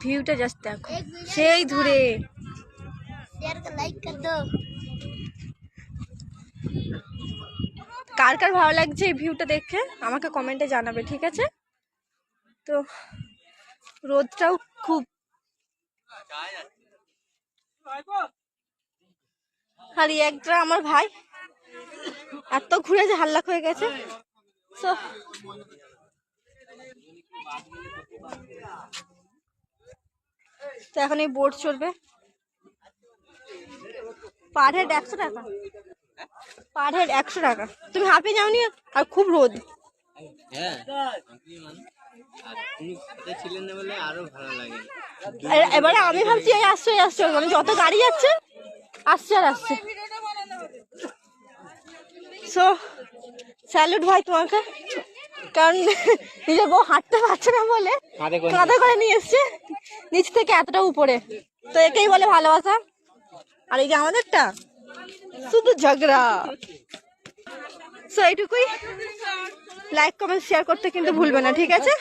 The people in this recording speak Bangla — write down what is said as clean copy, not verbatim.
ভিউটা জাস্ট দেখো, সেই দূরে। কার কার ভালো লাগছে এই ভিউটা দেখে আমাকে কমেন্টে জানাবে, ঠিক আছে? তো রোদটাও খুব, আর একটা আমার ভাই এত ঘুরে যে হাল্লা হয়ে গেছে। তো এখন এই বোট চলবে, পার হেড 100 টাকা, পার হেড 100 টাকা। তুমি হাঁপে যাওনি? আর খুব রোদ। এবারে আমি ভাবছি এই আসছে আসছে, মানে যত গাড়ি যাচ্ছে আসছে আর আসছে। সো স্যালুট ভাই তোমাকে, কারণ নিজের বউ হাঁটতে পারছে না বলে কাঁধে করে নিয়ে এসছে নিচ থেকে এতটা উপরে। তো একেই বলে ভালোবাসা। আর এই যে আমাদেরটা শুধু ঝগড়া। সো এইটুকুই, লাইক কমেন্ট শেয়ার করতে কিন্তু ভুলবে না, ঠিক আছে?